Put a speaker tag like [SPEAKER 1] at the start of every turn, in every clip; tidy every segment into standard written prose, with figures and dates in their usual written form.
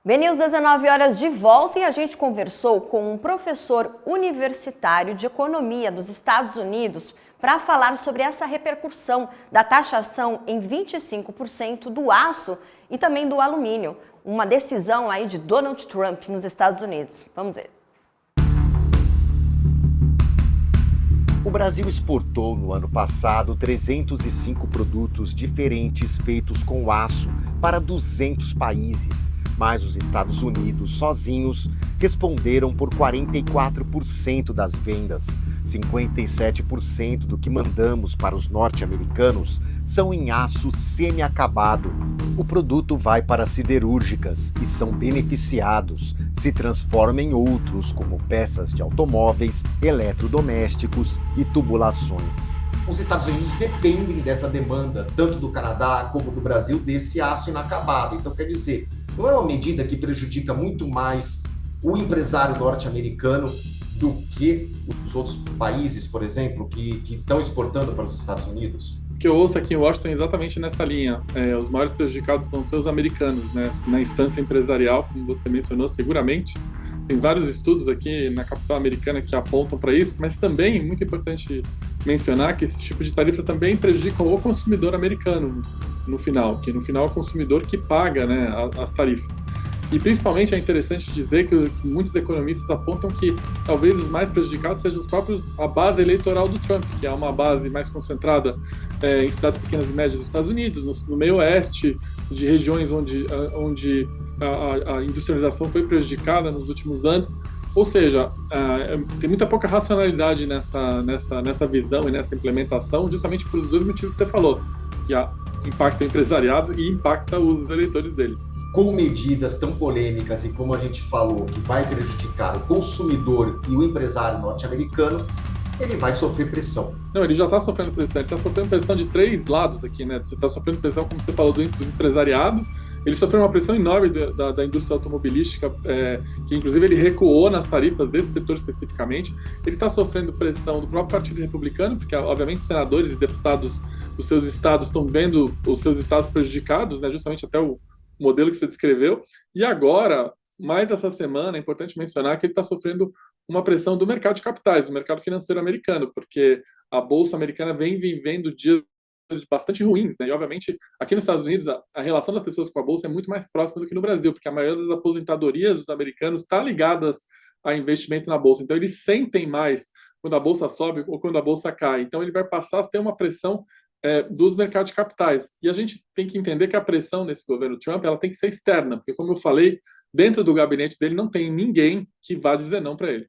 [SPEAKER 1] BNews 19 horas de volta e a gente conversou com um professor universitário de economia dos Estados Unidos para falar sobre essa repercussão da taxação em 25% do aço e também do alumínio, uma decisão aí de Donald Trump nos Estados Unidos. Vamos ver.
[SPEAKER 2] O Brasil exportou no ano passado 305 produtos diferentes feitos com aço para 200 países. Mas os Estados Unidos, sozinhos, responderam por 44% das vendas. 57% do que mandamos para os norte-americanos são em aço semi-acabado. O produto vai para siderúrgicas e são beneficiados. Se transforma em outros, como peças de automóveis, eletrodomésticos e tubulações.
[SPEAKER 3] Os Estados Unidos dependem dessa demanda, tanto do Canadá como do Brasil, desse aço inacabado. Então, quer dizer, não é uma medida que prejudica muito mais o empresário norte-americano do que os outros países, por exemplo, que estão exportando para os Estados Unidos?
[SPEAKER 4] O que eu ouço aqui em Washington é exatamente nessa linha. Os maiores prejudicados vão ser os americanos, né? Na instância empresarial, como você mencionou, seguramente. Tem vários estudos aqui na capital americana que apontam para isso, mas também, muito importante mencionar que esse tipo de tarifas também prejudicam o consumidor americano no final, que no final é o consumidor que paga, né, as tarifas. E principalmente é interessante dizer que muitos economistas apontam que talvez os mais prejudicados sejam a base eleitoral do Trump, que é uma base mais concentrada em cidades pequenas e médias dos Estados Unidos, no meio oeste, de regiões onde a industrialização foi prejudicada nos últimos anos. Ou seja, tem muita pouca racionalidade nessa visão e nessa implementação, justamente por os dois motivos que você falou, que impacta o empresariado e impacta os eleitores dele.
[SPEAKER 3] Com medidas tão polêmicas e como a gente falou, que vai prejudicar o consumidor e o empresário norte-americano, ele vai sofrer pressão.
[SPEAKER 4] Não, ele já está sofrendo pressão. Ele está sofrendo pressão de três lados aqui, né? Você está sofrendo pressão, como você falou, do empresariado. Ele sofreu uma pressão enorme da indústria automobilística, que inclusive ele recuou nas tarifas desse setor especificamente. Ele está sofrendo pressão do próprio Partido Republicano, porque obviamente senadores e deputados dos seus estados estão vendo os seus estados prejudicados, né? Justamente até o modelo que você descreveu. E agora, mais essa semana, é importante mencionar que ele está sofrendo uma pressão do mercado de capitais, do mercado financeiro americano, porque a Bolsa Americana vem vivendo dias bastante ruins, né? E, obviamente, aqui nos Estados Unidos, a relação das pessoas com a Bolsa é muito mais próxima do que no Brasil, porque a maioria das aposentadorias dos americanos está ligadas a investimento na Bolsa. Então, eles sentem mais quando a Bolsa sobe ou quando a Bolsa cai. Então, ele vai passar a ter uma pressão dos mercados de capitais. E a gente tem que entender que a pressão nesse governo Trump ela tem que ser externa, porque, como eu falei, dentro do gabinete dele não tem ninguém que vá dizer não para ele.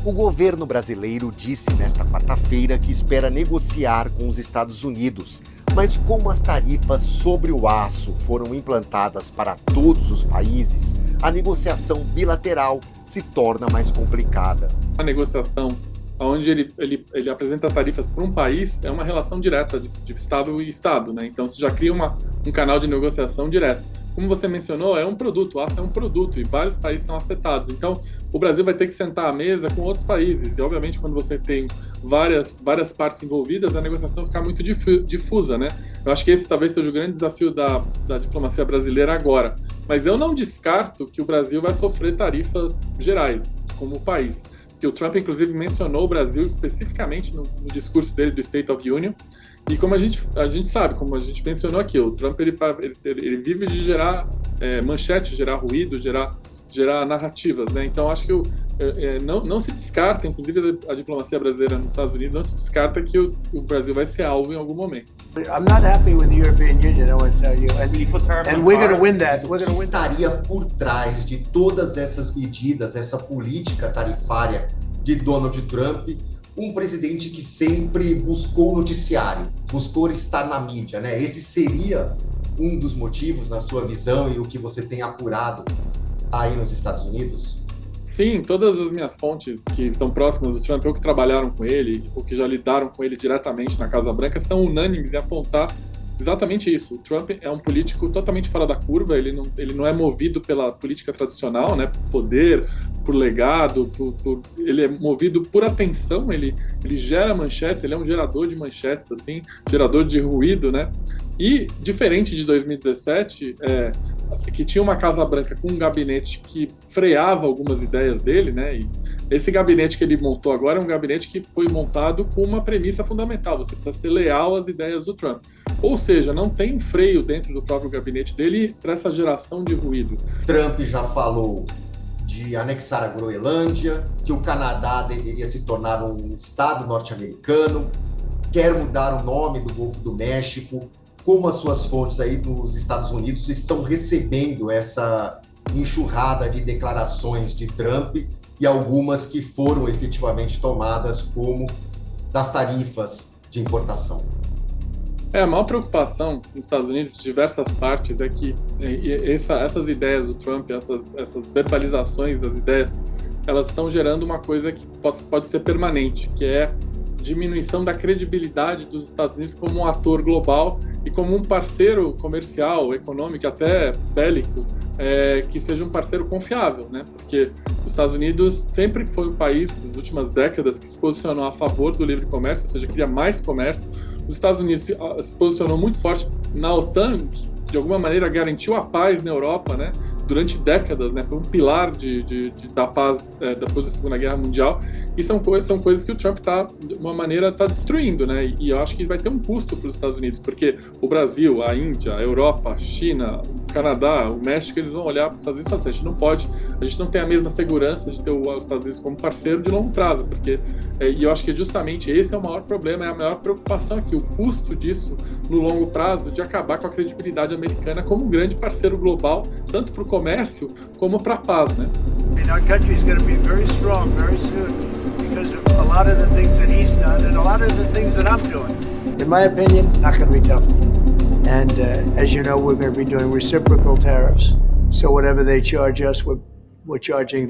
[SPEAKER 2] O governo brasileiro disse nesta quarta-feira que espera negociar com os Estados Unidos, mas como as tarifas sobre o aço foram implantadas para todos os países, a negociação bilateral se torna mais complicada.
[SPEAKER 4] A negociação onde ele apresenta tarifas para um país é uma relação direta de Estado e Estado, né? Então, você já cria um canal de negociação direto. Como você mencionou, é um produto, o aço é um produto e vários países são afetados. Então, o Brasil vai ter que sentar à mesa com outros países. E, obviamente, quando você tem várias partes envolvidas, a negociação fica muito difusa, né? Eu acho que esse talvez seja o grande desafio da diplomacia brasileira agora. Mas eu não descarto que o Brasil vai sofrer tarifas gerais, como país. Que o Trump, inclusive, mencionou o Brasil especificamente no discurso dele do State of the Union. E como a gente sabe, como a gente mencionou aqui, o Trump ele vive de gerar manchetes, gerar ruído, gerar narrativas, né? Então, acho que não se descarta, inclusive a diplomacia brasileira nos Estados Unidos, não se descarta que o Brasil vai ser alvo em algum momento.
[SPEAKER 5] I'm not happy with the European Union, I want to tell you, and we're going to win that.
[SPEAKER 3] O que estaria por trás de todas essas medidas, essa política tarifária de Donald Trump? Um presidente que sempre buscou o noticiário, buscou estar na mídia, né? Esse seria um dos motivos, na sua visão, e o que você tem apurado aí nos Estados Unidos?
[SPEAKER 4] Sim, todas as minhas fontes que são próximas do Trump, ou que trabalharam com ele, ou que já lidaram com ele diretamente na Casa Branca, são unânimes em apontar exatamente isso. O Trump é um político totalmente fora da curva, ele não é movido pela política tradicional, né, por poder, por legado, ele é movido por atenção, ele gera manchetes, ele é um gerador de manchetes, assim, gerador de ruído, né? E, diferente de 2017, que tinha uma Casa Branca com um gabinete que freava algumas ideias dele, né? E esse gabinete que ele montou agora é um gabinete que foi montado com uma premissa fundamental: você precisa ser leal às ideias do Trump. Ou seja, não tem freio dentro do próprio gabinete dele para essa geração de ruído.
[SPEAKER 3] Trump já falou de anexar a Groenlândia, que o Canadá deveria se tornar um estado norte-americano, quer mudar o nome do Golfo do México. Como as suas fontes aí nos Estados Unidos estão recebendo essa enxurrada de declarações de Trump e algumas que foram efetivamente tomadas, como das tarifas de importação?
[SPEAKER 4] A maior preocupação nos Estados Unidos, de diversas partes, é que essas ideias do Trump, essas verbalizações das ideias, elas estão gerando uma coisa que pode ser permanente, que é diminuição da credibilidade dos Estados Unidos como um ator global e como um parceiro comercial, econômico, até bélico, que seja um parceiro confiável, né? Porque os Estados Unidos sempre foi um país, nas últimas décadas, que se posicionou a favor do livre comércio, ou seja, queria mais comércio. Os Estados Unidos se posicionou muito forte na OTAN, que de alguma maneira garantiu a paz na Europa, né? Durante décadas, né? Foi um pilar da paz depois da Segunda Guerra Mundial, e são coisas que o Trump de uma maneira está destruindo, né? E eu acho que vai ter um custo para os Estados Unidos, porque o Brasil, a Índia, a Europa, a China, o Canadá, o México, eles vão olhar para os Estados Unidos e falar assim: a gente não tem a mesma segurança de ter os Estados Unidos como parceiro de longo prazo, porque e eu acho que justamente esse é o maior problema, é a maior preocupação aqui, o custo disso no longo prazo, de acabar com a credibilidade americana como um grande parceiro global, tanto para o comércio como para a paz, né?
[SPEAKER 5] And our country is going to be very strong very soon because of a lot of the things that he's done and a lot of the things that I'm doing. In my opinion, not going to be tough. And as you know, we're going to be doing reciprocal tariffs. So whatever they charge us, we're charging them.